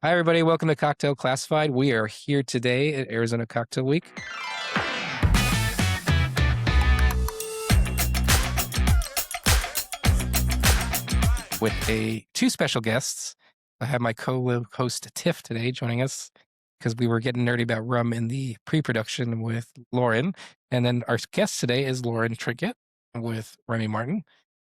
Hi, everybody. Welcome to Cocktail Classified. We are here today at Arizona Cocktail Week. With two special guests. I have my co-host Tiff today joining us because we were getting nerdy about rum in the pre-production with Lauren. And then our guest today is Lauren Trickett with Remy Martin.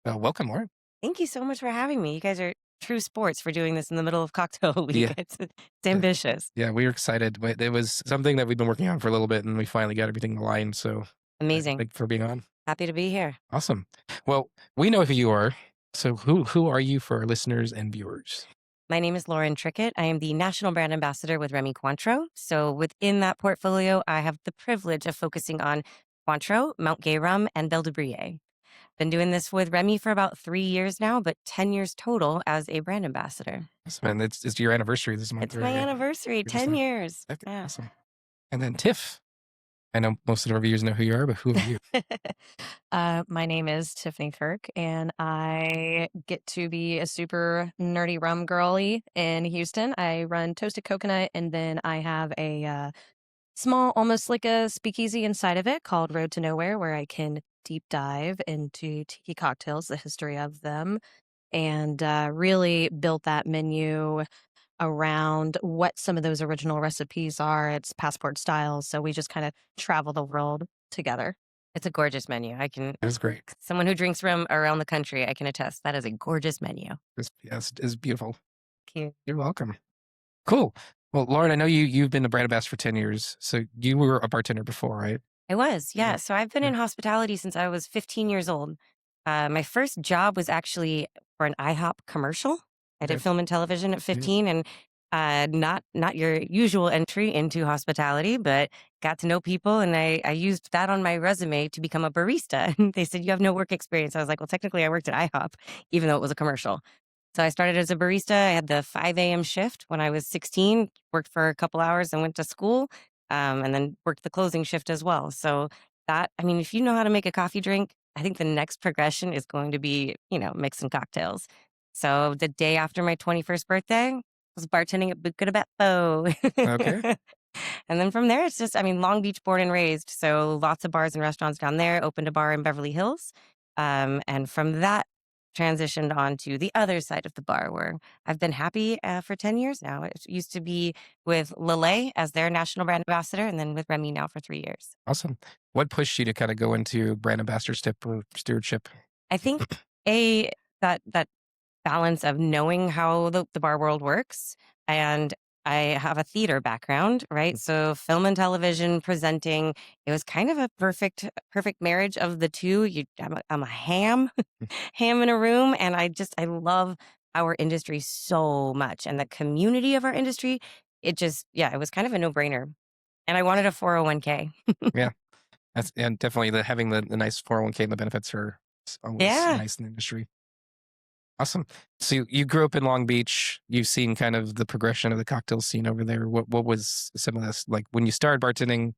Welcome, Lauren. Thank you so much for having me. You guys are true sports for doing this in the middle of cocktail week. Yeah. It's ambitious. Yeah, we were excited. It was something that we've been working on for a little bit, and we finally got everything aligned. So Amazing. thanks for being on. Happy to be here. Awesome. Well, we know who you are. So who are you for our listeners and viewers? My name is Lauren Trickett. I am the National Brand Ambassador with Remy Cointreau. So within that portfolio, I have the privilege of focusing on Cointreau, Mount Gay Rum, and Belle de Brillet. Been doing this with Remy for about 3 years now, but 10 years total as a brand ambassador. Awesome. And it's your anniversary this month. It's my anniversary, 10 years. Okay, Yeah. awesome. And then Tiff. I know most of our viewers know who you are, but who are you? My name is Tiffany Kirk, and I get to be a super nerdy rum girly in Houston. I run Toasted Coconut, and then I have a small, almost like a speakeasy inside of it called Road to Nowhere, where I can deep dive into tiki cocktails, the history of them, and really built that menu around what some of those original recipes are. It's passport style, so we just kind of travel the world together. It's a gorgeous menu. It was great. Someone who drinks rum around the country, I can attest. That is a gorgeous menu. It's beautiful. Thank you. You're welcome. Cool. Well, Lauren, I know you've been the brand ambassador for 10 years. So you were a bartender before, right? I was, yeah. Yeah. So I've been in hospitality since I was 15 years old. My first job was actually for an IHOP commercial. I did Okay. film and television at 15, and not your usual entry into hospitality, but got to know people, and I used that on my resume to become a barista. And they said, "You have no work experience." I was like, "Well, technically, I worked at IHOP, even though it was a commercial." So I started as a barista. I had the 5 a.m. shift when I was 16, worked for a couple hours and went to school, and then worked the closing shift as well. So that, I mean, if you know how to make a coffee drink, I think the next progression is going to be, mixing cocktails. So the day after my 21st birthday, I was bartending at Buca de Beppo. Okay. And then from there, it's just, Long Beach born and raised. So lots of bars and restaurants down there, opened a bar in Beverly Hills. And from that, transitioned on to the other side of the bar where I've been happy for 10 years now. It used to be with Lillet as their national brand ambassador, and then with Remy now for 3 years. Awesome. What pushed you to kind of go into brand ambassador stewardship? I think that balance of knowing how the bar world works, and I have a theater background, right? So film and television presenting, it was kind of a perfect marriage of the two. I'm a ham, ham in a room, and I love our industry so much, and the community of our industry. It was kind of a no-brainer, and I wanted a 401k. Yeah, and definitely having the nice 401k and the benefits are always nice in the industry. Awesome. So you grew up in Long Beach. You've seen kind of the progression of the cocktail scene over there. What was some of this like when you started bartending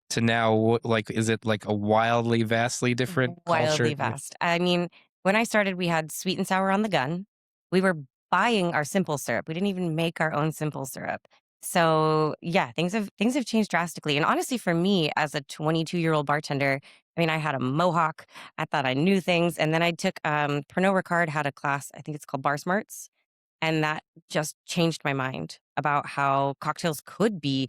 to now? Is it like a vastly different culture? Wildly vast. I mean, when I started, we had sweet and sour on the gun. We were buying our simple syrup. We didn't even make our own simple syrup. So yeah, things have changed drastically. And honestly, for me as a 22-year-old bartender, I had a mohawk. I thought I knew things, and then I took Pernod Ricard had a class. I think it's called Bar Smarts, and that just changed my mind about how cocktails could be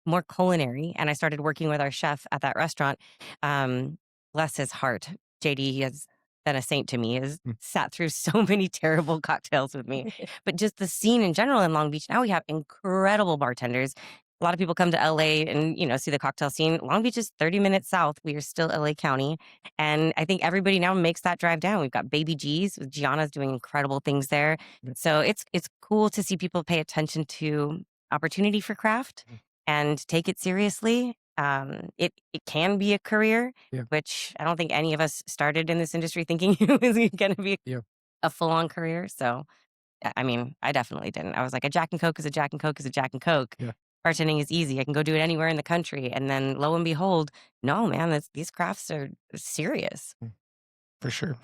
more culinary. And I started working with our chef at that restaurant. Bless his heart, JD. He has been a saint to me. He has sat through so many terrible cocktails with me, but just the scene in general in Long Beach. Now we have incredible bartenders. A lot of people come to LA and, see the cocktail scene. Long Beach is 30 minutes south. We are still LA County. And I think everybody now makes that drive down. We've got Baby G's. Gianna's doing incredible things there. So it's cool to see people pay attention to opportunity for craft and take it seriously. It can be a career, which I don't think any of us started in this industry thinking it was going to be a full-on career. So, I definitely didn't. I was like, a Jack and Coke is a Jack and Coke is a Jack and Coke. Yeah. Bartending is easy. I can go do it anywhere in the country. And then lo and behold, no, man, these crafts are serious. For sure.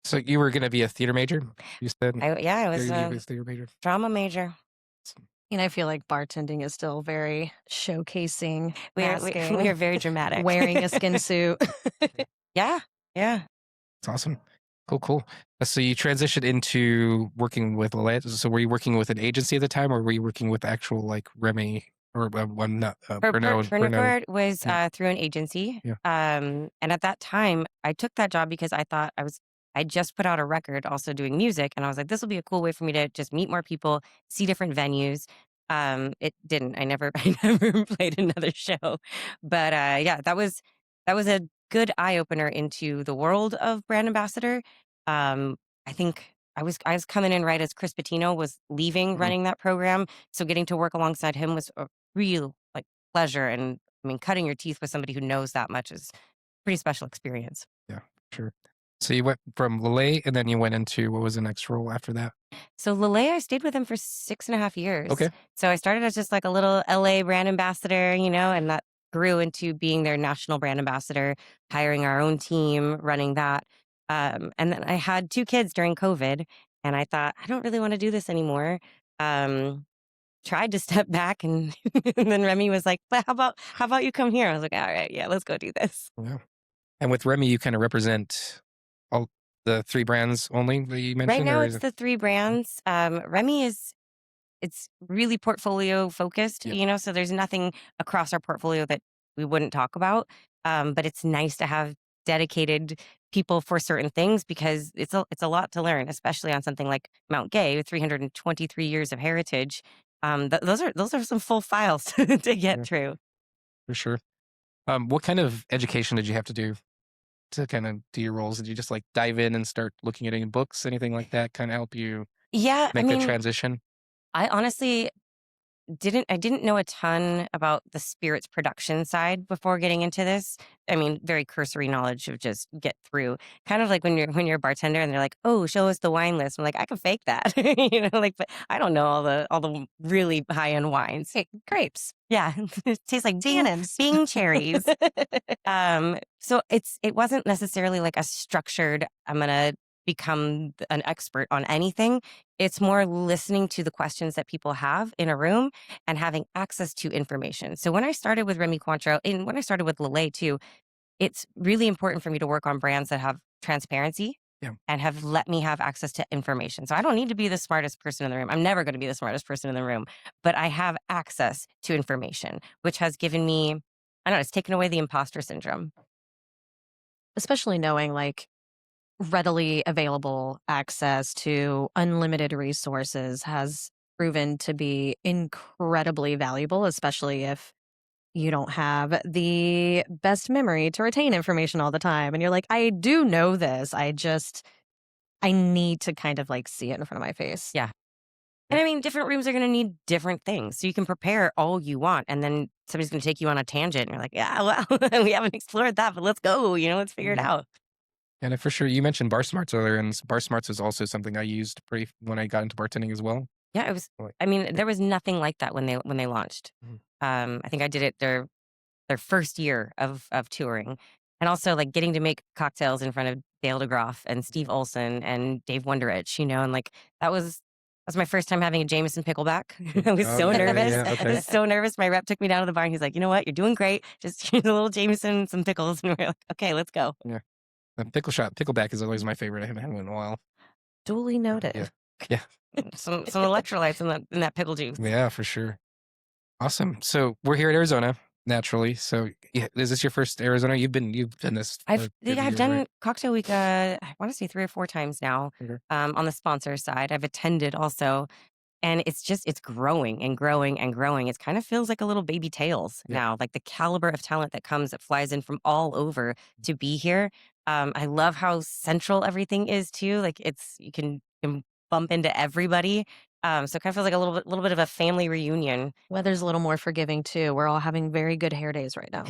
So you were going to be a theater major, you said? I was a a theater major. drama major. And I feel like bartending is still very showcasing, We masking, are very dramatic. wearing a skin suit. Yeah. Yeah. It's awesome. Cool. So you transitioned into working with Lillet. So were you working with an agency at the time, or were you working with actual like Remy or one not Pernod was Yeah. through an agency. Yeah. And at that time, I took that job because I thought I just put out a record also doing music. And I was like, this will be a cool way for me to just meet more people, see different venues. It didn't. I never I never played another show. But yeah, that was a good eye opener into the world of brand ambassador. I think I was coming in right as Chris Patino was leaving Mhm. running that program. So getting to work alongside him was a real like pleasure. And I mean, cutting your teeth with somebody who knows that much is pretty special experience. Yeah, sure. So you went from Lillet, and then you went into what was the next role after that? So Lillet, I stayed with him for 6.5 years. Okay. So I started as just like a little LA brand ambassador, and that grew into being their national brand ambassador, hiring our own team, running that. And then I had 2 kids during COVID, and I thought, I don't really want to do this anymore. Um, Tried to step back, and, and then Remy was like, but how about you come here? I was like, all right, yeah, let's go do this. Yeah. And with Remy, you kind of represent all the 3 brands only that you Right mentioned, now or it's the 3 brands. Remy it's really portfolio focused, Yeah. so there's nothing across our portfolio that we wouldn't talk about. But it's nice to have dedicated people for certain things because it's a lot to learn, especially on something like Mount Gay with 323 years of heritage. Those are some full files to get Yeah, through. for sure. What kind of education did you have to do to kind of do your roles? Did you just like dive in and start looking at any books, anything like that, kind of help you Yeah, I make the mean, transition? I honestly didn't know a ton about the spirits production side before getting into this. I mean, very cursory knowledge of just get through. Kind of like when you're a bartender and they're like, "Oh, show us the wine list." I'm like, "I can fake that." But I don't know all the really high-end wines. Hey, grapes, Yeah, it tastes like tannins. Bing cherries. So it wasn't necessarily like a structured, I'm gonna become an expert on anything. It's more listening to the questions that people have in a room and having access to information. So when I started with Remy Cointreau, and when I started with Lillet too, it's really important for me to work on brands that have transparency Yeah. and have let me have access to information. So I don't need to be the smartest person in the room. I'm never going to be the smartest person in the room, but I have access to information, which has given me, I don't know, it's taken away the imposter syndrome. Especially knowing like readily available access to unlimited resources has proven to be incredibly valuable, especially if you don't have the best memory to retain information all the time. And you're like, I do know this. I need to kind of like see it in front of my face. Yeah. And I mean, different rooms are going to need different things. So you can prepare all you want, and then somebody's going to take you on a tangent. And you're like, yeah, well, we haven't explored that, but let's go, let's figure it Mhm. out. And for sure, you mentioned Bar Smarts earlier, and Bar Smarts is also something I used pretty when I got into bartending as well. Yeah, it was, Like, I mean, there was nothing like that when they launched. Mhm. I think I did it their first year of touring. And also like getting to make cocktails in front of Dale DeGroff and Steve Olson and Dave Wonderich, and like that was my first time having a Jameson pickleback. I was Oh, so yeah, nervous. yeah, I okay. was so nervous. My rep took me down to the bar and he's like, you know what? You're doing great. Just here's a little Jameson, some pickles. And we're like, okay, let's go. Yeah. The pickleback is always my favorite. I haven't had one in a while. Duly noted. Yeah. Yeah. Some electrolytes in that pickle juice. Yeah, for sure. Awesome. So we're here at Arizona naturally. So yeah, is this your first Arizona? You've done this for I've a few I've years, done right? Cocktail Week. I want to say 3 or 4 times now. Okay. On the sponsor side, I've attended also, and it's growing and growing and growing. It kind of feels like a little baby tails Yeah. now. Like the caliber of talent that flies in from all over to be here. I love how central everything is too. Like you can bump into everybody. So it kind of feels like a little bit of a family reunion. Weather's a little more forgiving too. We're all having very good hair days right now.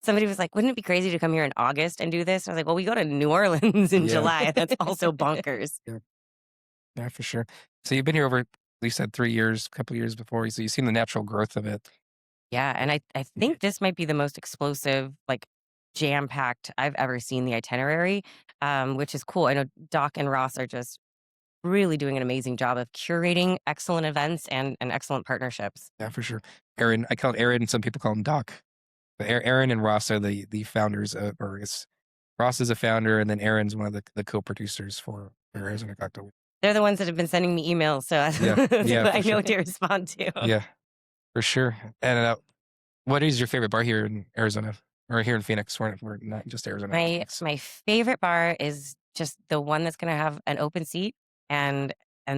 Somebody was like, "Wouldn't it be crazy to come here in August and do this?" I was like, "Well, we go to New Orleans in Yeah. July. That's also bonkers." Yeah, for sure. So you've been here over, you said 3 years, a couple years before. So you've seen the natural growth of it. Yeah, and I think this might be the most explosive, like jam-packed I've ever seen the itinerary, which is cool. I know Doc and Ross are just really doing an amazing job of curating excellent events and excellent partnerships. Yeah, for sure. Aaron, I call it Aaron. Some people call him Doc. But Aaron and Ross are the founders of, or it's Ross is a founder, and then Aaron's one of the co-producers for Arizona Cocktail Week. They're the ones that have been sending me emails, so Yeah, I know sure. what to respond to. Yeah, for sure. And what is your favorite bar here in Arizona or here in Phoenix? We're not just Arizona. My favorite bar is just the one that's going to have an open seat and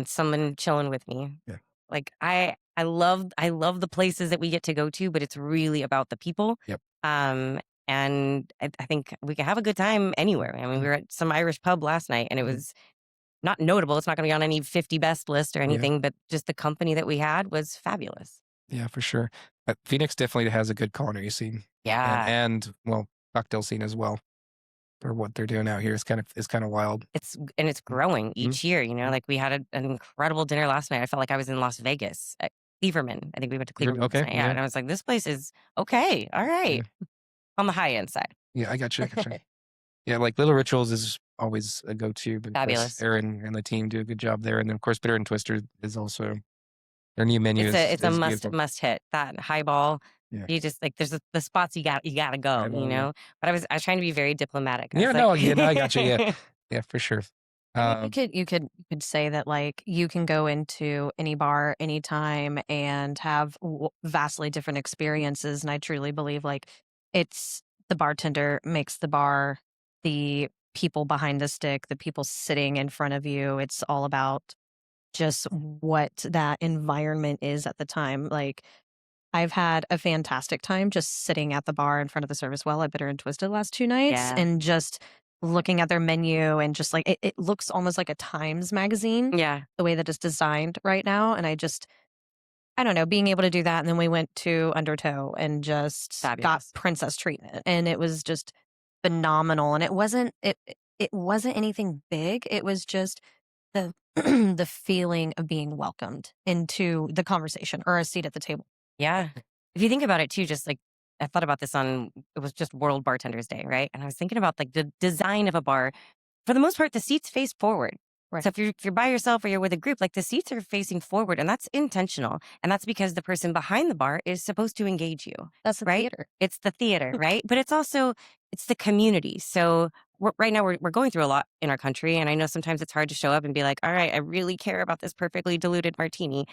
someone chilling with me. Yeah. Like I love the places that we get to go to, but it's really about the people. Yep. And I think we can have a good time anywhere. I mean, we were at some Irish pub last night, and it was not notable. It's not going to be on any 50 best list or anything, but just the company that we had was fabulous. Yeah, for sure. Phoenix definitely has a good culinary scene. Yeah. And well, cocktail scene as well. For what they're doing out here is kind of wild. It's growing each year. You know, like we had an incredible dinner last night. I felt like I was in Las Vegas at Cleverman. I think we went to Cleverman. Okay. Last night. Yeah, and I was like, this place is okay. All right, on the high end side. Yeah, I got you. Yeah, like Little Rituals is always a go-to, but fabulous. Aaron and the team do a good job there, and then of course Bitter and Twister is also their new menu. It's a must hit. That highball. Yeah. You just like there's the spots you gotta go. You know, but I was trying to be very diplomatic. Yeah, no, I got you. Yeah, yeah, for sure. You could say that like you can go into any bar anytime and have vastly different experiences, and I truly believe like it's the bartender makes the bar, the people behind the stick, the people sitting in front of you. It's all about just what that environment is at the time. Like I've had a fantastic time just sitting at the bar in front of the service well at Bitter and Twisted the last 2 nights and just looking at their menu and just like it looks almost like a Times magazine. Yeah. The way that it's designed right now. And I don't know, being able to do that. And then we went to Undertow and just fabulous. Got princess treatment. And it was just phenomenal. And it wasn't anything big. It was just the the feeling of being welcomed into the conversation or a seat at the table. Yeah. If you think about it too, just like I thought about this it was just World Bartenders Day, right? And I was thinking about like the design of a bar. For the most part, the seats face forward. Right. So if you're by yourself or you're with a group, like the seats are facing forward, and that's intentional. And that's because the person behind the bar is supposed to engage you. That's the theater. It's the theater, right? But it's the community. So right now we're going through a lot in our country, and I know sometimes it's hard to show up and be like, all right, I really care about this perfectly diluted martini.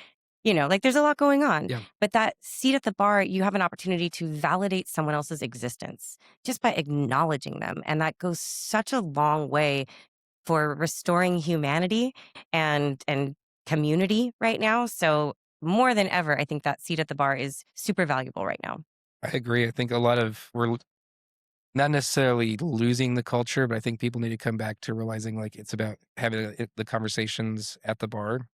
You know, like there's a lot going on. Yeah. But that seat at the bar, you have an opportunity to validate someone else's existence just by acknowledging them. And that goes such a long way for restoring humanity and community right now. So more than ever, I think that seat at the bar is super valuable right now. I agree. I think we're not necessarily losing the culture, but I think people need to come back to realizing like it's about having the conversations at the bar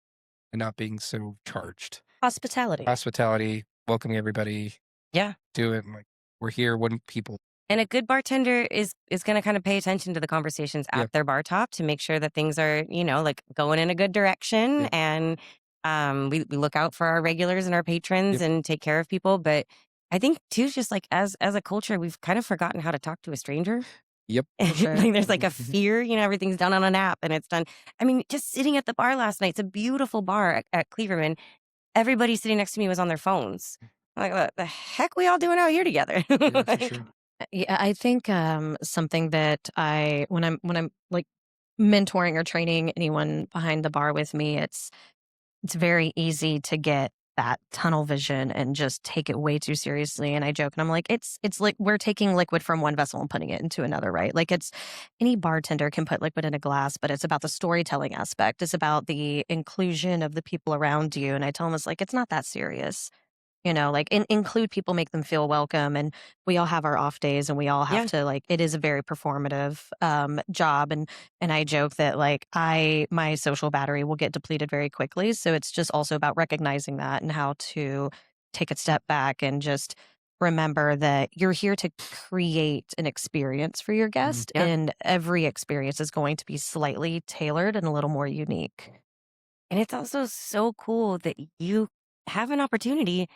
and not being so charged. Hospitality, welcoming everybody. Yeah. Do it. Like we're here when people. And a good bartender is going to kind of pay attention to the conversations at their bar top to make sure that things are, like going in a good direction. And we look out for our regulars and our patrons and take care of people. But I think too, just like as a culture, we've kind of forgotten how to talk to a stranger. Yep. Sure. Like there's like a fear, everything's done on an app and it's done. I mean, just sitting at the bar last night, it's a beautiful bar at Cleverman. Everybody sitting next to me was on their phones. I'm like, what the heck we all doing out here together? Yeah, sure. Yeah, I think something that when I'm like mentoring or training anyone behind the bar with me, it's very easy to get that tunnel vision and just take it way too seriously. And I joke and I'm like, it's like we're taking liquid from one vessel and putting it into another, right? Like any bartender can put liquid in a glass, but it's about the storytelling aspect. It's about the inclusion of the people around you. And I tell them it's like, it's not that serious. Like include people, make them feel welcome. And we all have our off days and we all have to like, it is a very performative job. And I joke that like my social battery will get depleted very quickly. So it's just also about recognizing that and how to take a step back and just remember that you're here to create an experience for your guest. And every experience is going to be slightly tailored and a little more unique. And it's also so cool that you have an opportunity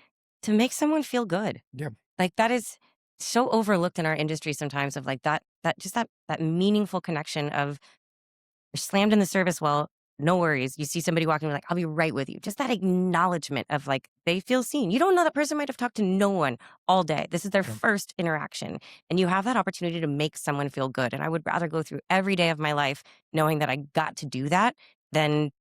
to make someone feel good. Yeah. Like that is so overlooked in our industry sometimes of like that meaningful connection of you're slammed in the service well, no worries. You see somebody walking, like, I'll be right with you. Just that acknowledgement of like, they feel seen. You don't know that person might have talked to no one all day. This is their first interaction. And you have that opportunity to make someone feel good. And I would rather go through every day of my life knowing that I got to do that than,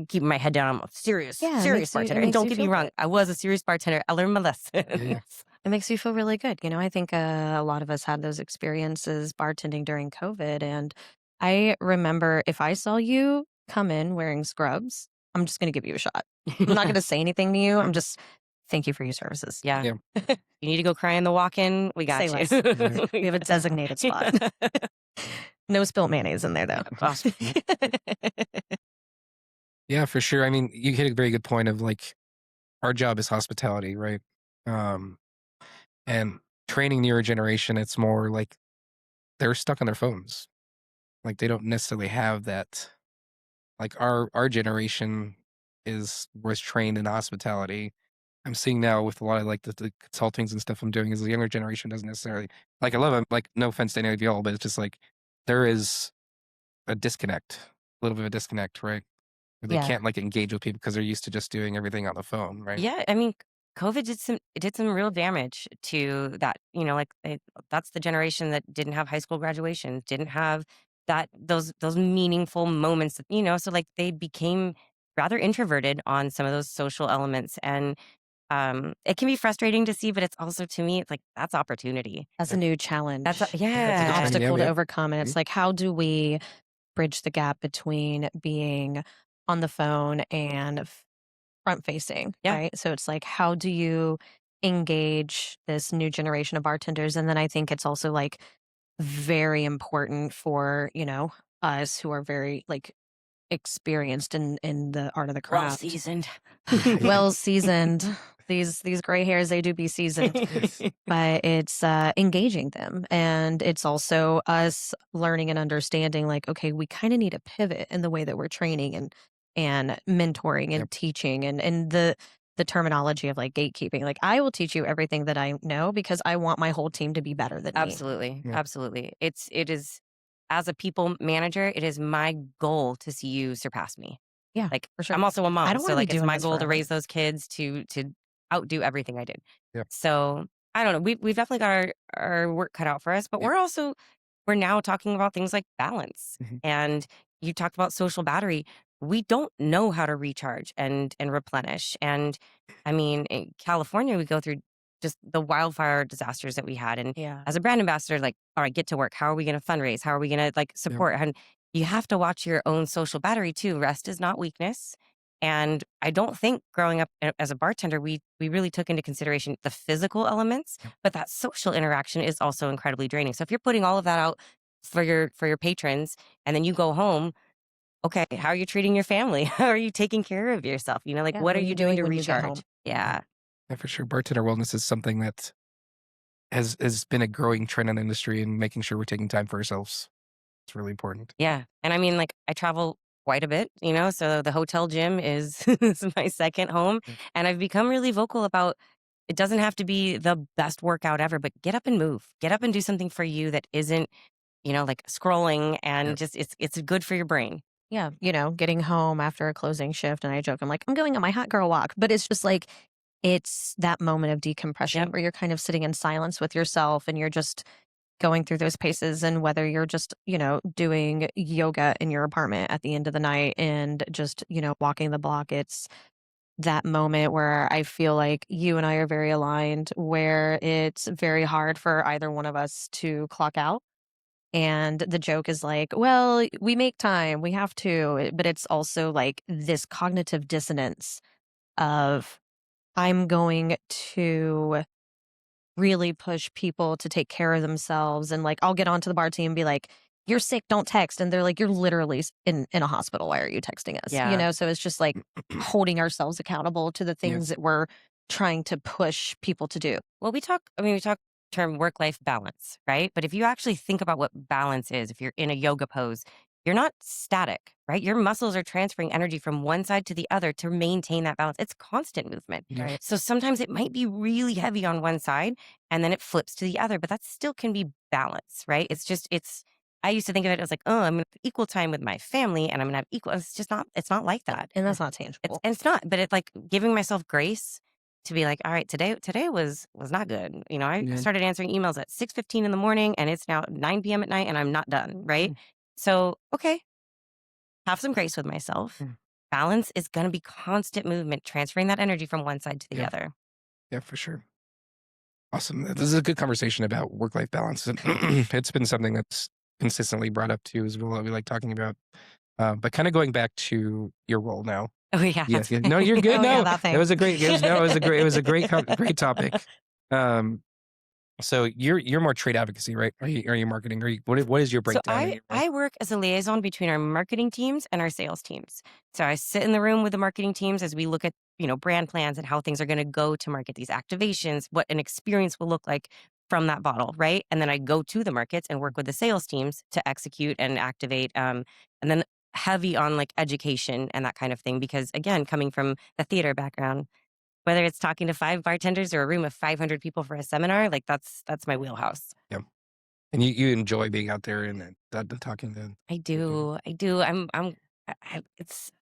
keeping my head down. I'm a serious bartender. And don't get me wrong, good. I was a serious bartender. I learned my lesson. It makes you feel really good. I think a lot of us had those experiences bartending during COVID. And I remember if I saw you come in wearing scrubs, I'm just going to give you a shot. I'm not going to say anything to you. I'm just, thank you for your services. Yeah. You need to go cry in the walk-in? We got Say you. less. We have a designated spot. No spilt mayonnaise in there, though. Yeah, for sure. I mean, you hit a very good point of like, our job is hospitality, right? And training newer generation, it's more like they're stuck on their phones. Like they don't necessarily have that. Like our generation was trained in hospitality. I'm seeing now with a lot of like the consultings and stuff I'm doing is the younger generation doesn't necessarily like. I love it. Like no offense to any of y'all, but it's just like there is a disconnect, a little bit of a disconnect, right? Where they can't like engage with people because they're used to just doing everything on the phone, right? Yeah, I mean, COVID did some real damage to that. That's the generation that didn't have high school graduation, didn't have those meaningful moments. So like they became rather introverted on some of those social elements, and it can be frustrating to see, but it's also to me, it's like that's opportunity. That's a new challenge. That's That's an obstacle to overcome, and it's Mm-hmm. like, how do we bridge the gap between being on the phone and front facing, right? So it's like, how do you engage this new generation of bartenders? And then I think it's also like very important for, us who are very like experienced in the art of the well craft. seasoned. Well seasoned. These gray hairs, they do be seasoned. But it's engaging them. And it's also us learning and understanding like, okay, we kind of need a pivot in the way that we're training and mentoring and teaching and the terminology of like gatekeeping. Like I will teach you everything that I know because I want my whole team to be better than me. Absolutely. It is as a people manager, it is my goal to see you surpass me. Yeah, Like for sure. I'm also a mom, I don't so wanna be like it's doing my this goal to forever. raise those kids to outdo everything I did. Yep. So I don't know. We've definitely got our work cut out for us, but we're now talking about things like balance. Mhm. And you talked about social battery. We don't know how to recharge and replenish. And I mean, in California, we go through just the wildfire disasters that we had. And as a brand ambassador, like, all right, get to work. How are we going to fundraise? How are we going to like support? And you have to watch your own social battery too. Rest is not weakness. And I don't think growing up as a bartender, we really took into consideration the physical elements, but that social interaction is also incredibly draining. So if you're putting all of that out for your patrons, and then you go home, okay, how are you treating your family? How are you taking care of yourself? What are you doing to when you get home? recharge? Yeah. Yeah, for sure. Bartender wellness is something that has been a growing trend in the industry, and making sure we're taking time for ourselves. It's really important. Yeah. And I mean, like, I travel quite a bit, so the hotel gym is, is my second home. And I've become really vocal about it doesn't have to be the best workout ever, but get up and move. Get up and do something for you that isn't, like scrolling and just it's good for your brain. Yeah, getting home after a closing shift, and I joke, I'm like, I'm going on my hot girl walk. But it's just like, it's that moment of decompression where you're kind of sitting in silence with yourself and you're just going through those paces. And whether you're just, doing yoga in your apartment at the end of the night and just, walking the block, it's that moment where I feel like you and I are very aligned, where it's very hard for either one of us to clock out. And the joke is like, well, we make time, we have to. But it's also like this cognitive dissonance of, I'm going to really push people to take care of themselves. And like, I'll get onto the bar team and be like, you're sick, don't text. And they're like, you're literally in a hospital. Why are you texting us? Yeah. So it's just like holding ourselves accountable to the things that we're trying to push people to do. Well, we talk term work-life balance, right? But if you actually think about what balance is, if you're in a yoga pose, you're not static, right? Your muscles are transferring energy from one side to the other to maintain that balance. It's constant movement. Right. So sometimes it might be really heavy on one side and then it flips to the other, but that still can be balance, right? It's I used to think of it as like, oh, I'm gonna have equal time with my family and I'm gonna have equal. It's just not. It's not like that. And that's not tangible. It's not. But it's like giving myself grace to be like, all right, today was not good. You know, I Yeah. started answering emails at 6:15 in the morning, and it's now 9 p.m. at night, and I'm not done. Right. So okay, have some grace with myself. Mm. Balance is going to be constant movement, transferring that energy from one side to the other. Yeah, for sure. Awesome. This is a good conversation about work-life balance. It's been something that's consistently brought up too as well that we like talking about. But kind of going back to your role now. Oh yeah. Yeah. No, you're good. Oh, No, yeah, that thing. it was a great. It was a great great topic. So you're more trade advocacy, right? Are you marketing? What is your So breakdown? in your role? I work as a liaison between our marketing teams and our sales teams. So I sit in the room with the marketing teams as we look at, brand plans and how things are going to go to market these activations, what an experience will look like from that bottle, right? And then I go to the markets and work with the sales teams to execute and activate. And then heavy on like education and that kind of thing. Because again, coming from the theater background, whether it's talking to 5 bartenders or a room of 500 people for a seminar, like that's my wheelhouse. Yeah. And you enjoy being out there and talking to. I do. It's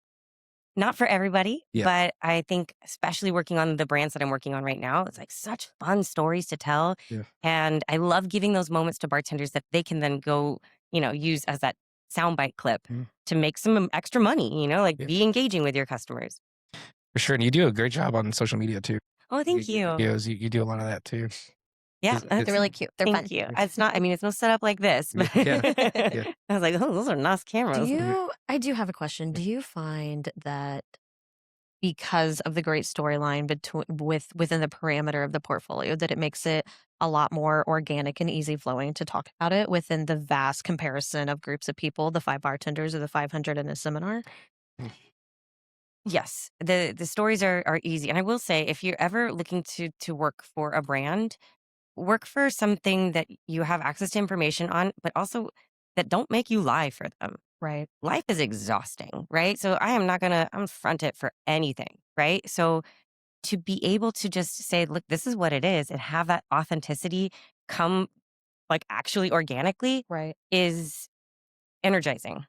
not for everybody, Yeah. but I think especially working on the brands that I'm working on right now, it's like such fun stories to tell. Yeah. And I love giving those moments to bartenders that they can then go, use as that soundbite clip to make some extra money, like be engaging with your customers. For sure. And you do a great job on social media too. Oh, thank you. Videos, you do a lot of that too. Yeah, They're really cute. They're thank fun. you. It's not. I mean, it's no setup like this. But Yeah. I was like, oh, those are nice cameras. I do have a question. Do you find that because of the great storyline within the parameter of the portfolio, that it makes it a lot more organic and easy flowing to talk about it within the vast comparison of groups of people, the 5 bartenders or the 500 in a seminar? Yes, the stories are easy, and I will say, if you're ever looking to work for a brand, work for something that you have access to information on, but also that don't make you lie for them. Right. Life is exhausting, right? So I am not gonna front it for anything, right? So to be able to just say, look, this is what it is, and have that authenticity come like actually organically, Right. is energizing.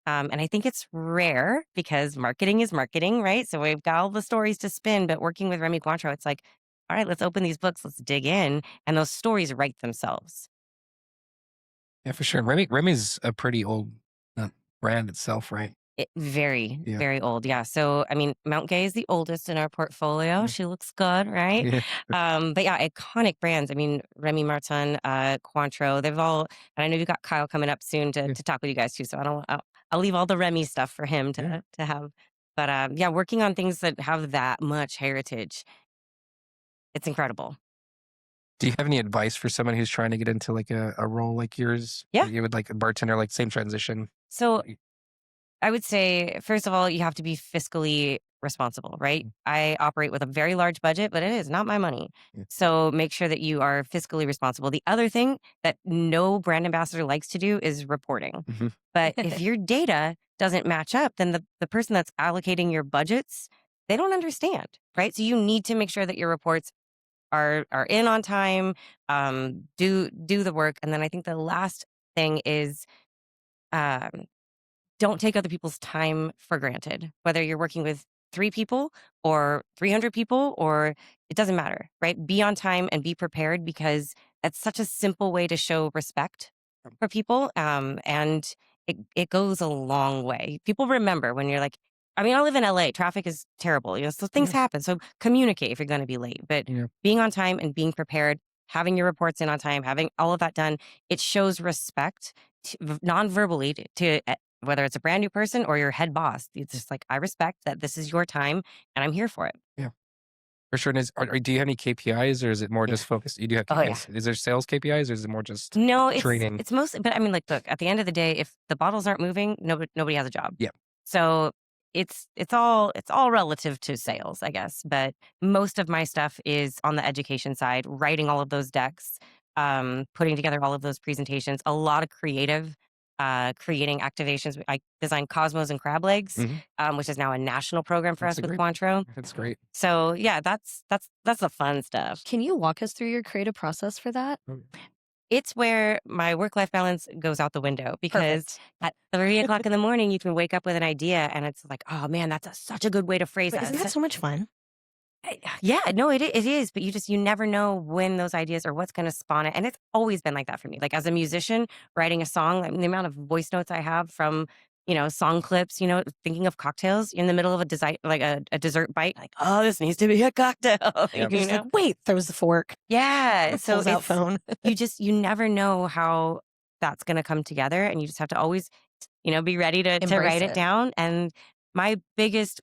And I think it's rare because marketing is marketing, right? So we've got all the stories to spin, but working with Remy Cointreau, it's like, all right, let's open these books, let's dig in, and those stories write themselves. Yeah, for sure. Remy's a pretty old brand itself, right? Very, very old. Yeah. So, I mean, Mount Gay is the oldest in our portfolio. She looks good, right? Yeah. But yeah, iconic brands. I mean, Remy Martin, Cointreau, they've all, and I know you've got Kyle coming up soon to talk with you guys too. So I'll leave all the Remy stuff for him to have. But yeah, working on things that have that much heritage, it's incredible. Do you have any advice for someone who's trying to get into like a role like yours? Yeah. You would like a bartender, like same transition. So I would say, first of all, you have to be fiscally responsible, right? I operate with a very large budget, but it is not my money. Yeah. So make sure that you are fiscally responsible. The other thing that no brand ambassador likes to do is reporting. But if your data doesn't match up, then the person that's allocating your budgets, they don't understand, right? So you need to make sure that your reports are in on time, do the work. And then I think the last thing is, don't take other people's time for granted, whether you're working with 3 people or 300 people, or it doesn't matter, right? Be on time and be prepared, because that's such a simple way to show respect for people. And it goes a long way. People remember when you're like, I mean, I live in LA, traffic is terrible, so things happen. So communicate if you're going to be late, but being on time and being prepared, having your reports in on time, having all of that done, it shows respect non-verbally to whether it's a brand new person or your head boss. It's just like, I respect that this is your time and I'm here for it. Yeah, for sure. And do you have any KPIs, or is it more just focused? You do have KPIs. Is there sales KPIs, or is it more just training? It's mostly, but I mean, like, look, at the end of the day, if the bottles aren't moving, nobody has a job. Yeah. So it's all relative to sales, I guess. But most of my stuff is on the education side, writing all of those decks, putting together all of those presentations, a lot of creative, creating activations. I designed Cosmos and Crab Legs, which is now a national program for us with Cointreau. That's great. So yeah, that's the fun stuff. Can you walk us through your creative process for that? it's where my work-life balance goes out the window because Perfect. at 3 o'clock in the morning, you can wake up with an idea and it's like, oh man, that's such a good way to phrase But that. isn't that so much fun? Yeah, no, it is, but you never know when those ideas or what's going to spawn it. And it's always been like that for me. Like as a musician, writing a song, I mean, the amount of voice notes I have from, song clips, thinking of cocktails in the middle of a design, like a dessert bite, like, oh, this needs to be a cocktail. Yep. You're just like, wait, throws the fork. Yeah. So Pulls out phone. you never know how that's going to come together. And you just have to always, be ready to Embrace write it it. down. And my biggest,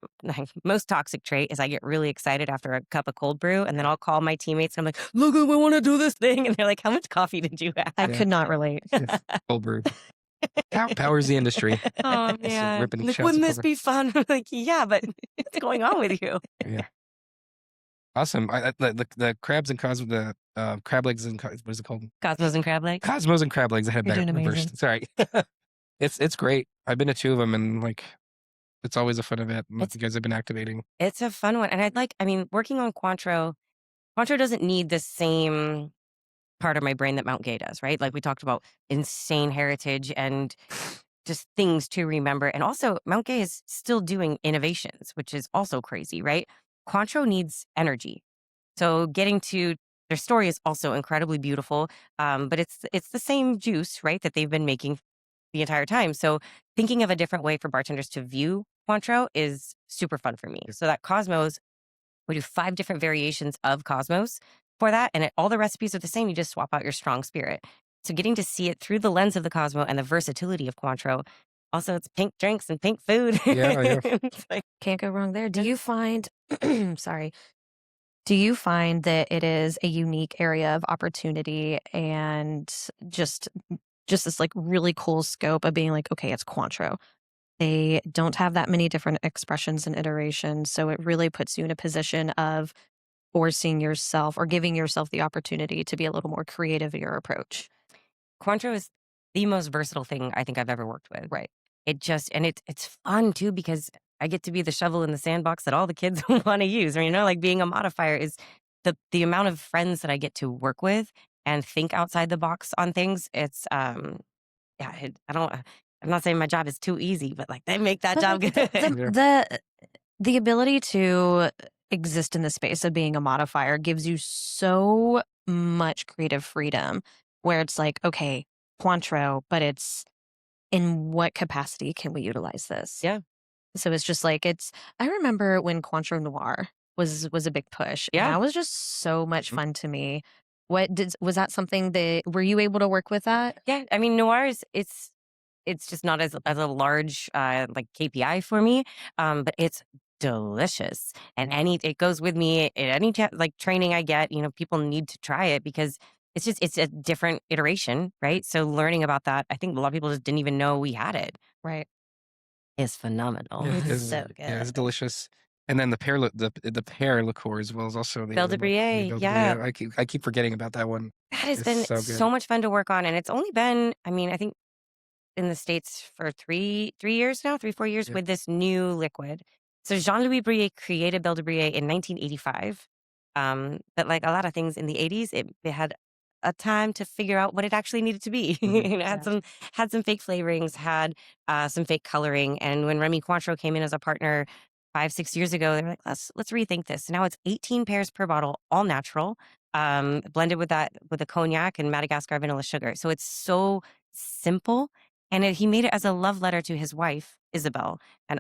most toxic trait is I get really excited after a cup of cold brew, and then I'll call my teammates and I'm like, "Look, I want to do this thing," and they're like, "How much coffee did you have?" I Yeah. could not relate. Yes. Cold brew. Powers the industry. Oh Just man, ripping like, shots of wouldn't this cold be fun? I'm like, yeah, but what's going on with you? brew. Yeah. Awesome. The crabs and the crab legs and what is it called? Cosmos and crab legs. Cosmos and crab legs. I had You're that doing amazing. reversed. Sorry. It's great. I've been to 2 of them and like it's always a fun event. And It's you guys have been activating. it's a fun one, and working on Cointreau. Cointreau doesn't need the same part of my brain that Mount Gay does, right? Like we talked about insane heritage and just things to remember. And also, Mount Gay is still doing innovations, which is also crazy, right? Cointreau needs energy. So getting to their story is also incredibly beautiful, but it's the same juice, right, that they've been making the entire time. So thinking of a different way for bartenders to view Cointreau is super fun for me. So that Cosmos, we do 5 different variations of Cosmos for that, and all the recipes are the same. You just swap out your strong spirit. So getting to see it through the lens of the Cosmo and the versatility of Cointreau. Also, it's pink drinks and pink food. Yeah. It's like, Can't go wrong there. Do you find, sorry, do you find that it is a unique area of opportunity and just this like really cool scope of being like, okay, it's Cointreau. They don't have that many different expressions and iterations. So it really puts you in a position of forcing yourself or giving yourself the opportunity to be a little more creative in your approach. Cointreau is the most versatile thing I think I've ever worked with. Right. It's fun too because I get to be the shovel in the sandbox that all the kids want to use. Or, like being a modifier is the amount of friends that I get to work with and think outside the box on things. It's I'm not saying my job is too easy, but like they make that But job like good. the ability to exist in the space of being a modifier gives you so much creative freedom where it's like, okay, Cointreau, but it's in what capacity can we utilize this? Yeah. So it's just like I remember when Cointreau Noir was a big push. And Yeah. that was just so much fun to me. Was that something that were you able to work with that? Yeah, I mean, noir is it's just not as a large like KPI for me, but it's delicious, and it goes with me at any like training I get. People need to try it because it's a different iteration, right? So learning about that, I think a lot of people just didn't even know we had it. Right. It's phenomenal. Yeah, It's so good. Yeah, it's delicious. And then the pear liqueur as well is also Belle de Brillet, Belle de yeah. Brillet. I keep forgetting about that one. That has It's been so good. so much fun to work on, and it's only been, I mean, I think in the States for 3 years now, 3-4 years Yeah. with this new liquid. So Jean-Louis Brillet created Belle de Brillet in 1985. But like a lot of things in the 80s, it had a time to figure out what it actually needed to be. Mhm. It had some fake flavorings, had some fake coloring. And when Remy Cointreau came in as a partner 5-6 years ago, they were like, let's rethink this. So now it's 18 pairs per bottle, all natural, blended with a cognac and Madagascar vanilla sugar. So it's so simple. And he made it as a love letter to his wife, Isabel. And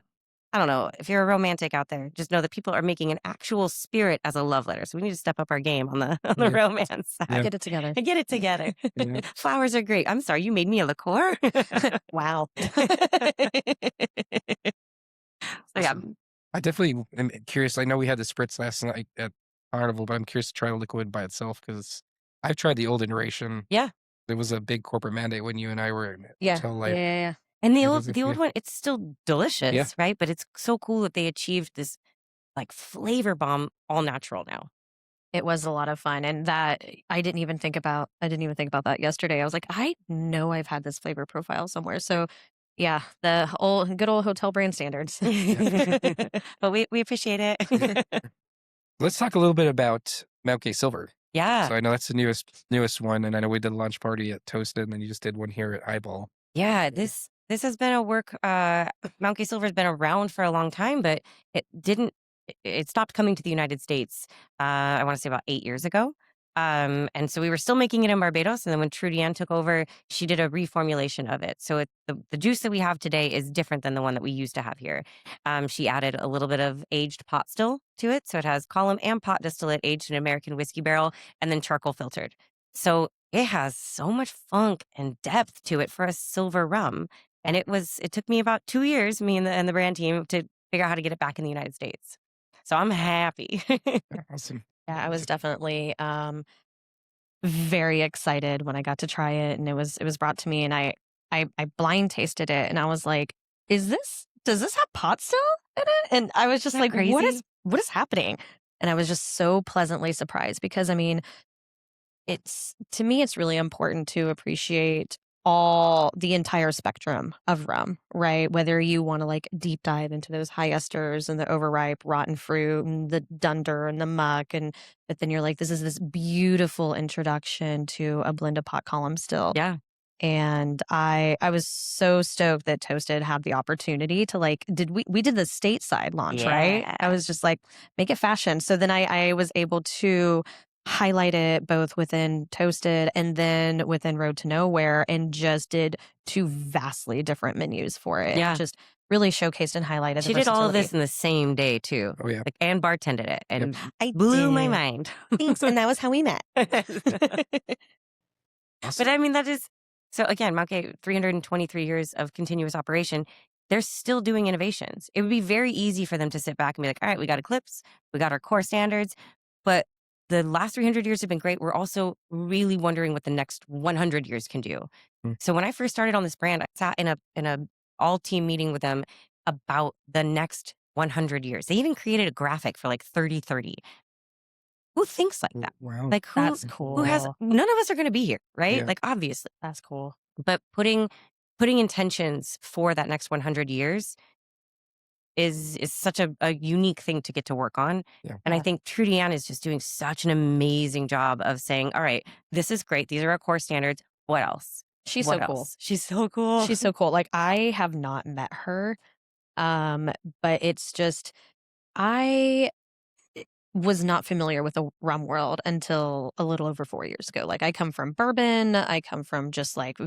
I don't know, if you're a romantic out there, just know that people are making an actual spirit as a love letter. So we need to step up our game on the Yeah. romance side. Yeah. Get it together. Get it together. Yeah. Flowers are great. I'm sorry, you made me a liqueur? Wow. So yeah, Awesome. I definitely am curious. I know we had the spritz last night at Carnival, but I'm curious to try the liquid by itself because I've tried the old iteration. Yeah. It was a big corporate mandate when you and I were in Yeah. hotel Yeah, life. yeah. and the It old was the old one, it's still delicious, Yeah. right? But it's so cool that they achieved this like flavor bomb, all natural now. It was a lot of fun, and that I didn't even think about that yesterday. I was like, I know I've had this flavor profile somewhere. So yeah, the good old hotel brand standards. But we appreciate it. Let's talk a little bit about Mount Gay Silver. Yeah. So I know that's the newest one, and I know we did a launch party at Toasted, and then you just did one here at Eyeball. Yeah, this has been a work. Mount Gay Silver's been around for a long time, but it didn't. It stopped coming to the United States. I want to say about 8 years ago. And so we were still making it in Barbados, and then when Trudianne took over, she did a reformulation of it. So the juice that we have today is different than the one that we used to have here. She added a little bit of aged pot still to it, so it has column and pot distillate aged in American whiskey barrel, and then charcoal filtered. So it has so much funk and depth to it for a silver rum. And it took me about 2 years, me and the brand team, to figure out how to get it back in the United States. So I'm happy. Awesome. Yeah, I was definitely very excited when I got to try it, and it was brought to me, and I blind tasted it, and I was like, does this have pot still in it? And I was just Isn't that like, what crazy? is happening? And I was just so pleasantly surprised because I mean, to me, it's really important to appreciate the entire spectrum of rum, right? Whether you want to like deep dive into those high esters and the overripe rotten fruit and the dunder and the muck, but then you're like, this is this beautiful introduction to a blend of pot column still. Yeah. And I was so stoked that Toasted had the opportunity to like, we did the stateside launch, right? I Yeah. was just like, make it fashion. So then I was able to highlight it both within Toasted and then within Road to Nowhere, and just did 2 vastly different menus for it. Yeah. Just really showcased and highlighted the She did all of versatility. this in the same day too. Oh, yeah. Like, and bartended it, and I blew my did. mind. Thanks. And that was how we met. But I mean, that is so. Again, Mount Gay, 323 years of continuous operation. They're still doing innovations. It would be very easy for them to sit back and be like, all right, we got Eclipse, we got our core standards, but the last 300 years have been great. We're also really wondering what the next 100 years can do. Hmm. So when I first started on this brand, I sat in a all team meeting with them about the next 100 years. They even created a graphic for like 30-30. Who thinks like that? Wow. Like That's cool. none of us are going to be here, right? Yeah. Like, obviously. That's cool. But putting intentions for that next 100 years is such a unique thing to get to work on. Yeah. And I Yeah. think Trudianne is just doing such an amazing job of saying, all right, this is great. These are our core standards. What else? She's What so cool. else? She's so cool. She's so cool. Like, I have not met her, but it's just I was not familiar with the rum world until a little over 4 years ago. Like, I come from bourbon. I come from just like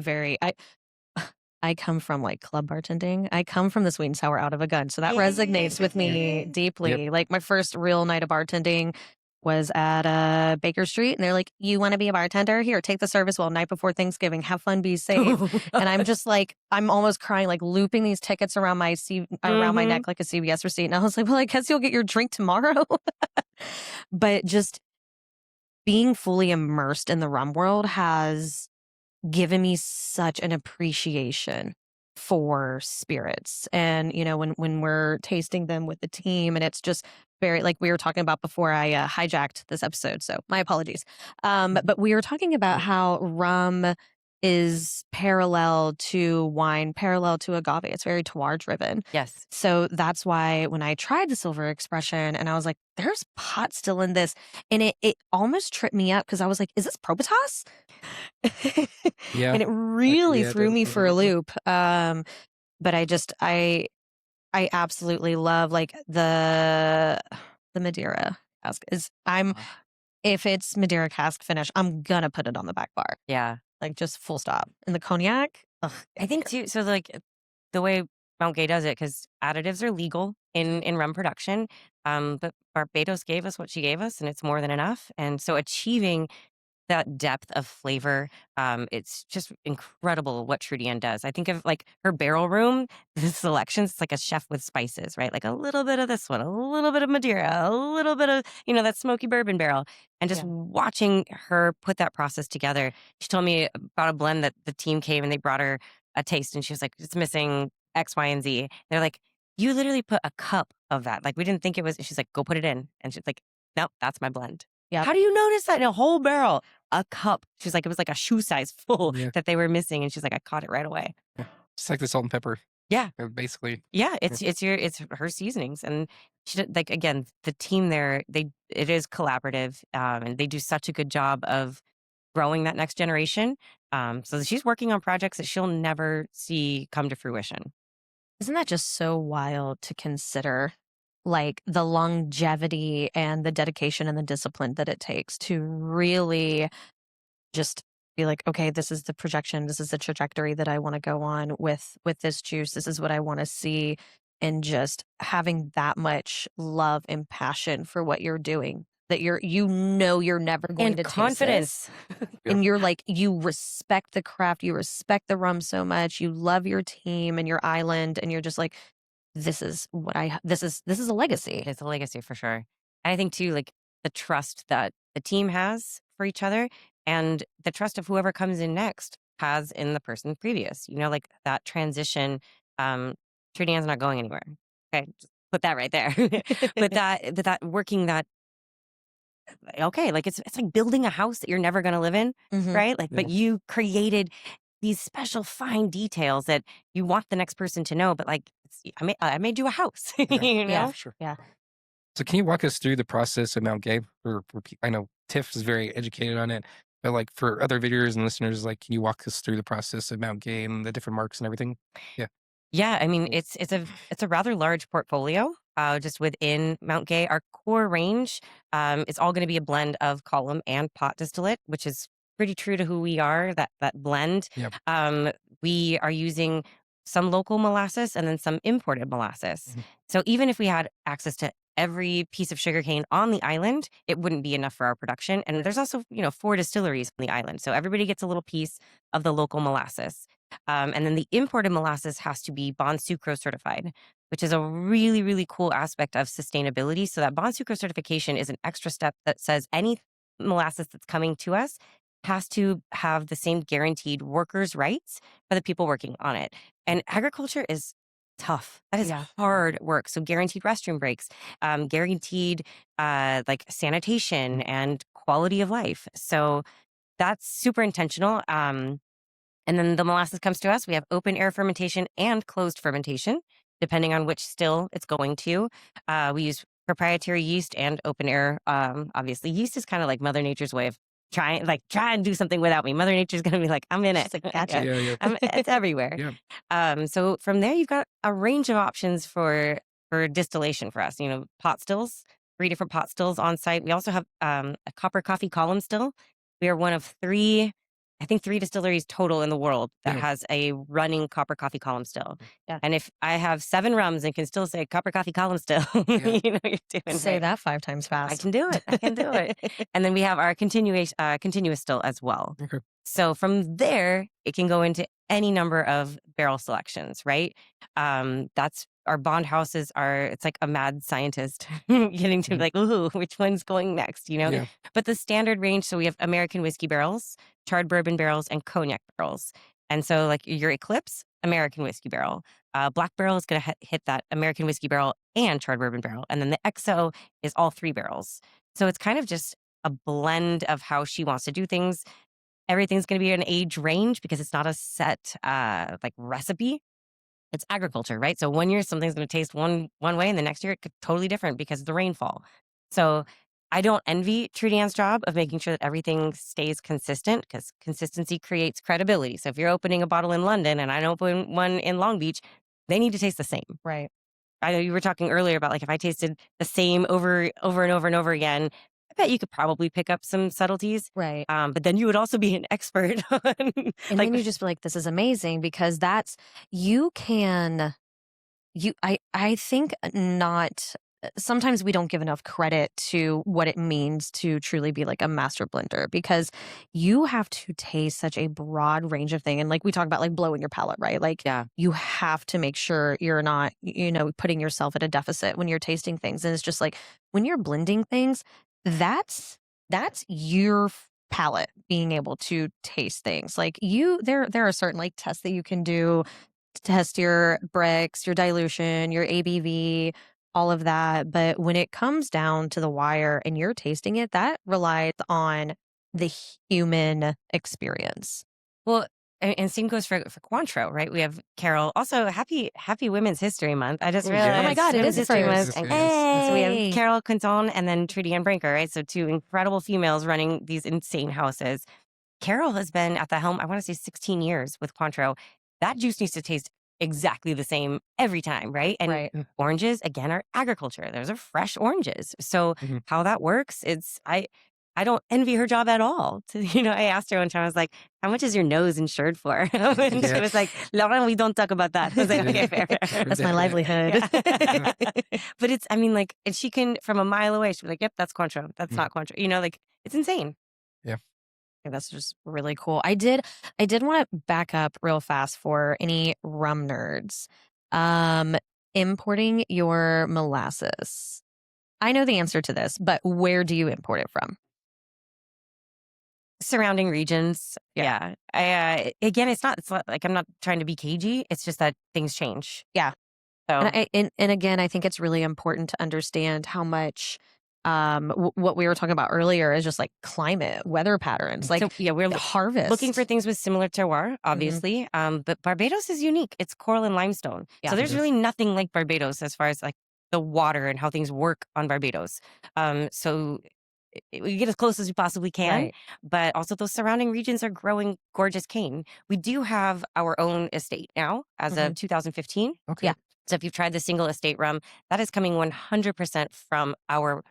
I come from like club bartending. I come from the sweet and sour out of a gun. So that resonates with me deeply. Like, my first real night of bartending was at Baker Street, and they're like, you want to be a bartender? Here, take the service well night before Thanksgiving. Have fun, be safe. And I'm just like, I'm almost crying, like looping these tickets around my neck like a CVS receipt. And I was like, well, I guess you'll get your drink tomorrow. But just being fully immersed in the rum world has given me such an appreciation for spirits. And, you know, when we're tasting them with the team, and it's just very, like we were talking about before I hijacked this episode, so my apologies. But we were talking about how rum is parallel to wine, parallel to agave. It's very terroir driven. Yes. So that's why when I tried the silver expression and I was like, there's pot still in this. And it almost tripped me up because I was like, is this Probitas? Yeah. And it really yeah, threw me definitely. for a loop. But I absolutely love like the Madeira cask. If it's Madeira cask finish, I'm gonna put it on the back bar. Yeah. Like, just full stop. And the cognac, I think too. So like the way Mount Gay does it, because additives are legal in rum production, but Barbados gave us what she gave us, and it's more than enough. And so achieving that depth of flavor, it's just incredible what Trudianne does. I think of like her barrel room, the selections. It's like a chef with spices, right? Like a little bit of this one, a little bit of Madeira, a little bit of that smoky bourbon barrel, and just watching her put that process together. She told me about a blend that the team came and they brought her a taste, and she was like, "It's missing X, Y, and Z." They're like, "You literally put a cup of that. Like, we didn't think it was." She's like, "Go put it in," and she's like, "Nope, that's my blend." Yep. How do you notice that in a whole barrel? A cup. She's like, it was like a shoe size full that they were missing, and she's like, I caught it right away. It's like the salt and pepper. Yeah. Basically. Yeah, it's her seasonings, and like, again, the team there, it is collaborative, and they do such a good job of growing that next generation. So she's working on projects that she'll never see come to fruition. Isn't that just so wild to consider? Like the longevity and the dedication and the discipline that it takes to really just be like, okay, this is the projection, this is the trajectory that I want to go on with this juice. This is what I want to see, and just having that much love and passion for what you're doing, that you're never going And to confidence. taste this. And you're like, you respect the craft, you respect the rum so much, you love your team and your island, and you're just like, this is a legacy. It's a legacy for sure. And I think too, like the trust that the team has for each other, and the trust of whoever comes in next has in the person previous. Like that transition. Trudy Ann's not going anywhere. Okay, just put that right there. but that working that. Okay, like it's like building a house that you're never going to live in, right? Like, but you created these special fine details that you want the next person to know. But like, I made you a house, Yeah, for sure. yeah. So can you walk us through the process of Mount Gay? I know Tiff is very educated on it, but like for other viewers and listeners, like can you walk us through the process of Mount Gay and the different marks and everything? Yeah. Yeah, I mean, it's a rather large portfolio. Just within Mount Gay, our core range is all going to be a blend of column and pot distillate, which is pretty true to who we are. That blend. Yep. We are using some local molasses and then some imported molasses. So even if we had access to every piece of sugarcane on the island, it wouldn't be enough for our production. And there's also 4 distilleries on the island, so everybody gets a little piece of the local molasses. And then the imported molasses has to be Bon Sucro certified, which is a really, really cool aspect of sustainability. So that Bon Sucro certification is an extra step that says any molasses that's coming to us has to have the same guaranteed workers' rights for the people working on it. And agriculture is tough. That is hard work. So guaranteed restroom breaks, guaranteed like sanitation and quality of life. So that's super intentional. And then the molasses comes to us. We have open air fermentation and closed fermentation, depending on which still it's going to. We use proprietary yeast and open air. Obviously, yeast is kind of like Mother Nature's way of try and do something without me. Mother Nature's going to be like, I'm in it. Like, gotcha. It's everywhere. So from there, you've got a range of options for distillation for us. Pot stills, 3 different pot stills on site. We also have a copper coffee column still. We are one of 3 distilleries total in the world that has a running copper coffee column still. Yeah. And if I have 7 rums and can still say copper coffee column still, you're doing Say great. that 5 times fast. I can do it. And then we have our continuous still as well. Okay. So from there, it can go into any number of barrel selections, right? That's our bond houses it's like a mad scientist getting to like, ooh, which one's going next, But the standard range, so we have American whiskey barrels, charred bourbon barrels, and cognac barrels. And so like your Eclipse, American whiskey barrel. Black barrel is going to hit that American whiskey barrel and charred bourbon barrel. And then the XO is all 3 barrels. So it's kind of just a blend of how she wants to do things. Everything's going to be an age range because it's not a set like recipe. It's agriculture, right? So one year something's going to taste one way, and the next year it could totally different because of the rainfall. So I don't envy Trudy Ann's job of making sure that everything stays consistent, because consistency creates credibility. So if you're opening a bottle in London and I open one in Long Beach, they need to taste the same. Right. I know you were talking earlier about like if I tasted the same over and over and over again, I bet you could probably pick up some subtleties. Right. But then you would also be an expert on And then you just be like, this is amazing, because I think not. Sometimes we don't give enough credit to what it means to truly be like a master blender, because you have to taste such a broad range of things. And like we talk about, like blowing your palate, right? Like you have to make sure you're not, putting yourself at a deficit when you're tasting things. And it's just like when you're blending things, that's your palate being able to taste things. Like there are certain like tests that you can do to test your Brix, your dilution, your ABV, all of that. But when it comes down to the wire and you're tasting it, that relies on the human experience. Well, And same goes for Cointreau, right? We have Carol. Also, happy Women's History Month. I just realized. Oh my God, it Women's is the History first. Month. Yes. So we have Hey. Carol Quinton and then Trudy Ann Brinker, right? So two incredible females running these insane houses. Carol has been at the helm, I want to say 16 years with Cointreau. That juice needs to taste exactly the same every time, right? And Right. oranges, again, are agriculture. Those are fresh oranges. So Mhm. how that works, I don't envy her job at all. I asked her one time, I was like, how much is your nose insured for? And she was like, Lauren, we don't talk about that. I was like, okay, fair. That's my livelihood. Yeah. But and she can, from a mile away, she'd be like, yep, that's Cointreau. That's not Cointreau. Like, it's insane. Yeah. That's just really cool. I did want to back up real fast for any rum nerds. Importing your molasses. I know the answer to this, but where do you import it from? Surrounding regions. Yeah. Again, it's not like I'm not trying to be cagey. It's just that things change. Yeah. So And again, I think it's really important to understand how much what we were talking about earlier is just like climate, weather patterns, like we're harvest. looking for things with similar terroir, obviously. But Barbados is unique. It's coral and limestone. Yeah. So there's really nothing like Barbados as far as like the water and how things work on Barbados. So we get as close as we possibly can, Right. but also those surrounding regions are growing gorgeous cane. We do have our own estate now as of 2015. Okay. Yeah. So if you've tried the single estate rum, that is coming 100% from our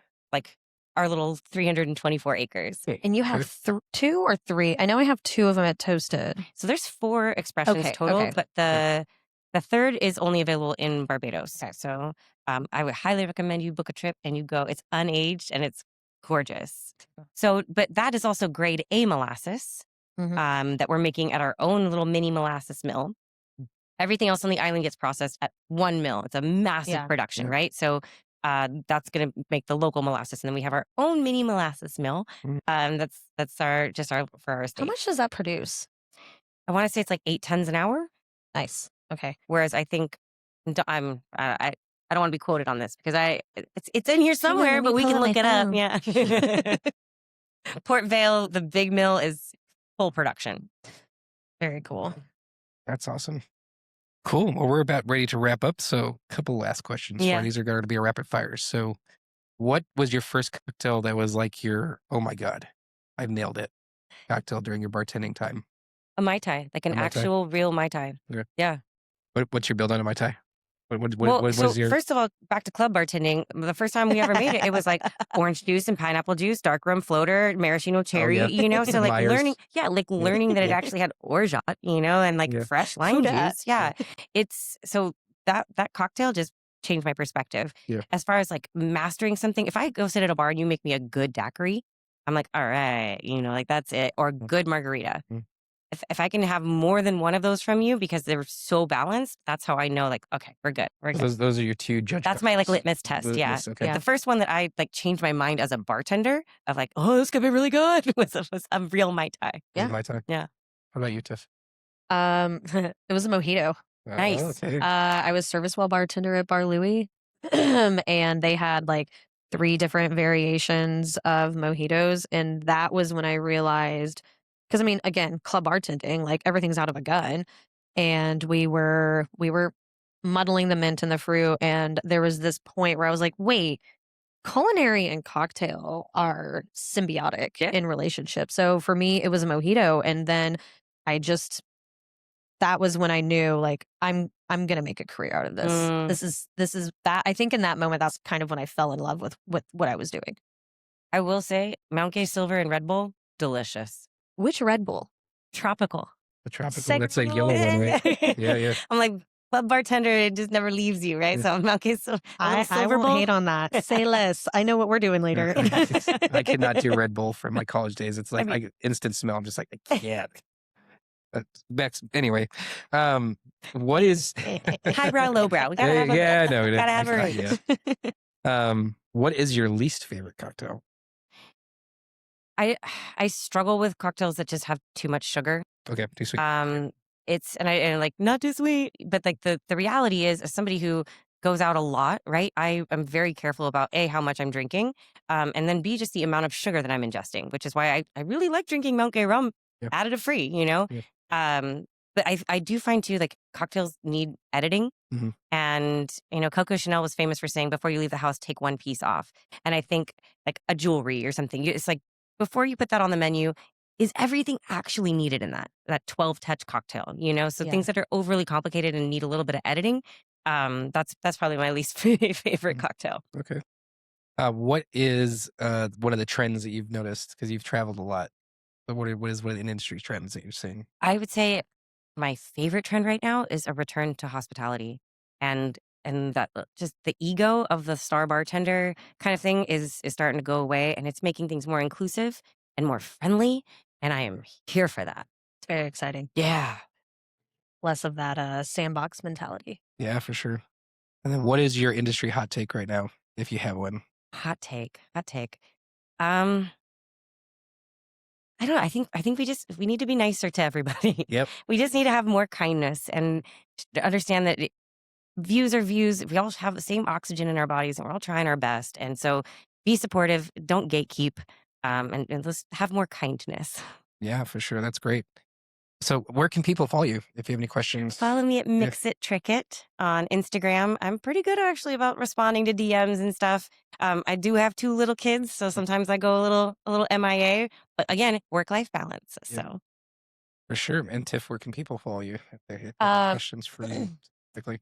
little 324 acres. And you have 2 or 3? I know I have 2 of them at Toasted. So there's 4 expressions total, but the third is only available in Barbados. Okay. So I would highly recommend you book a trip and you go. It's unaged and it's gorgeous. So, but that is also grade A molasses that we're making at our own little mini molasses mill. Everything else on the island gets processed at one mill. It's a massive production, right? So that's going to make the local molasses, and then we have our own mini molasses mill. That's for our estate. How much does that produce? I want to say it's like 8 tons an hour. Nice. Okay. Whereas I think I don't want to be quoted on this because it's in here somewhere, but we can look it up. Yeah. Port Vale, the big mill, is full production. Very cool. That's awesome. Cool. Well, we're about ready to wrap up. So a couple last questions. Yeah. These are going to be a rapid fire. So what was your first cocktail that was like oh my God, I've nailed it cocktail during your bartending time? A Mai Tai, like an actual real Mai Tai. Yeah. What's your build on a Mai Tai? First of all, back to club bartending. The first time we ever made it, it was like orange juice and pineapple juice, dark rum floater, maraschino cherry, So like learning that it actually had orgeat, and like fresh lime juice. Yeah. It's so that cocktail just changed my perspective. Yeah. As far as like mastering something, if I go sit at a bar and you make me a good daiquiri, I'm like, all right, like that's it. Or good margarita. If I can have more than one of those from you because they're so balanced, that's how I know, like, okay, we're good. We're good. Those are your 2 judge. That's my like litmus test. Yeah. Okay. The first one that I like changed my mind as a bartender of like, oh, this could be really good was a real Mai Tai. Yeah. Mai Tai. Yeah. How about you, Tiff? It was a mojito. Nice. Okay. I was service well bartender at Bar Louie, and they had like 3 different variations of mojitos, and that was when I realized. Because I mean, again, club bartending, like everything's out of a gun, and we were muddling the mint and the fruit, and there was this point where I was like, wait, culinary and cocktail are symbiotic in relationship. So for me, it was a mojito, and then that was when I knew, like, I'm gonna make a career out of this. This is that. I think in that moment, that's kind of when I fell in love with what I was doing. I will say, Mount Gay Silver and Red Bull, delicious. Which Red Bull? Tropical. The tropical. That's a yellow one, right? Yeah. I'm like, club bartender, it just never leaves you, right? So Mount Gay Silver. I won't hate on that. Say less. I know what we're doing later. I cannot do Red Bull from my college days. It's like I instant smell. I'm just like, I can't. Anyway, what is highbrow, lowbrow? We gotta have gotta have a range. What is your least favorite cocktail? I struggle with cocktails that just have too much sugar. Okay, too sweet. It's and like not too sweet, but like the reality is, as somebody who goes out a lot, right? I am very careful about A, how much I'm drinking, and then B, just the amount of sugar that I'm ingesting, which is why I really like drinking Mount Gay rum additive free. Yeah. But I do find too, like cocktails need editing. Mhm. And, Coco Chanel was famous for saying, before you leave the house, take one piece off. And I think like a jewelry or something, it's like, before you put that on the menu, is everything actually needed in that 12 touch cocktail, So Yeah. things that are overly complicated and need a little bit of editing, that's probably my least favorite Mhm. cocktail. Okay. What is one of the trends that you've noticed? Because you've traveled a lot. But what is one of the industry trends that you're seeing? I would say my favorite trend right now is a return to hospitality, and that just the ego of the star bartender kind of thing is starting to go away, and it's making things more inclusive and more friendly, and I am here for that. It's very exciting. Yeah. Less of that sandbox mentality. Yeah, for sure. And then what is your industry hot take right now, if you have one? Hot take. Um, I don't know. I think we need to be nicer to everybody. Yep. We just need to have more kindness and to understand that views are views. We all have the same oxygen in our bodies, and we're all trying our best. And so, be supportive. Don't gatekeep. And let's have more kindness. Yeah, for sure. That's great. So where can people follow you if you have any questions? Follow me at Mix It Trickett on Instagram. I'm pretty good actually about responding to DMs and stuff. I do have 2 little kids, so sometimes I go a little MIA. But again, work-life balance. Yeah. So For sure. And Tiff, where can people follow you if they have questions for you specifically?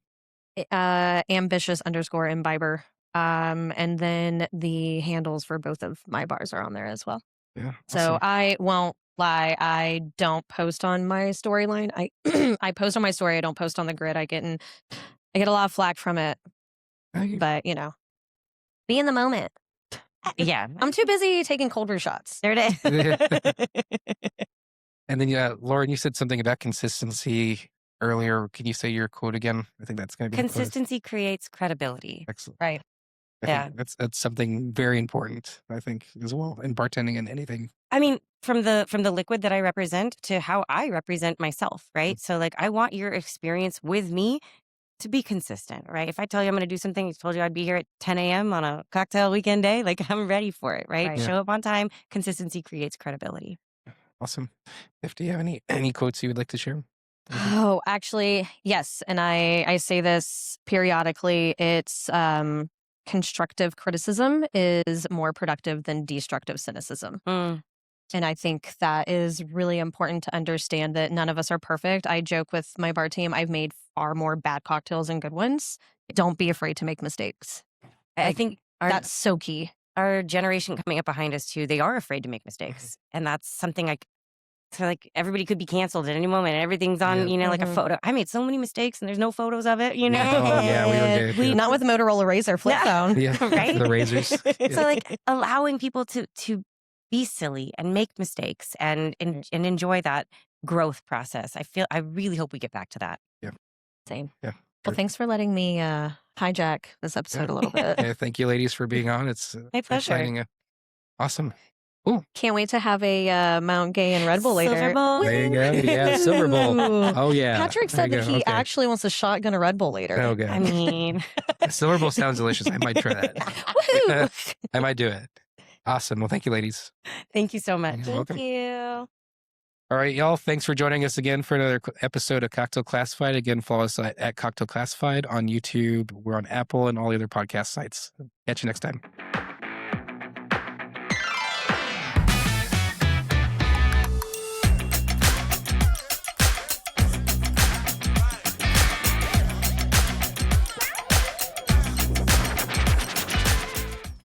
Ambitious_imbiber. And then the handles for both of my bars are on there as well. Yeah. So Awesome. I won't lie, I don't post on my storyline. I I post on my story. I don't post on the grid. I get a lot of flack from it, but be in the moment. yeah, I'm too busy taking cold brew shots. there it is. And then, Lauren, you said something about consistency earlier. Can you say your quote again? I think that's going to be Consistency creates credibility. Excellent. Right. I think that's something very important, I think, as well, in bartending and anything. I mean, from the liquid that I represent to how I represent myself, right? So like I want your experience with me to be consistent, right? If I tell you I'm going to do something, I told you I'd be here at 10 a.m. on a cocktail weekend day, like I'm ready for it, right? Right. Yeah. Show up on time. Consistency creates credibility. Awesome. If do you have any quotes you would like to share? Oh, actually, yes. And I say this periodically. It's constructive criticism is more productive than destructive cynicism. Mm. And I think that is really important to understand that none of us are perfect. I joke with my bar team, I've made far more bad cocktails than good ones. Don't be afraid to make mistakes. I Like, think that's so key. our generation coming up behind us too, they are afraid to make mistakes. And that's something so like everybody could be canceled at any moment and everything's on, like a photo. I made so many mistakes and there's no photos of it, Oh, yeah, we don't get Not with the Motorola Razr flip phone. Yeah, Right? the razors. So like allowing people to be silly and make mistakes and enjoy that growth process. I really hope we get back to that. Yeah. Same. Yeah. Well, thanks for letting me hijack this episode a little bit. Yeah, thank you, ladies, for being on. It's My pleasure. exciting. Awesome. Can't wait to have a Mount Gay and Red Bull later. Silver Bowl. There you go. Yeah, Silver Bowl. Oh, yeah. Patrick said that he actually wants a shotgun a Red Bull later. Oh, good. I mean, Silver Bowl sounds delicious. I might try that. woohoo! I might do it. Awesome. Well, thank you, ladies. Thank you so much. You're Thank welcome. you. All right, y'all. Thanks for joining us again for another episode of Cocktail Classified. Again, follow us at Cocktail Classified on YouTube. We're on Apple and all the other podcast sites. Catch you next time.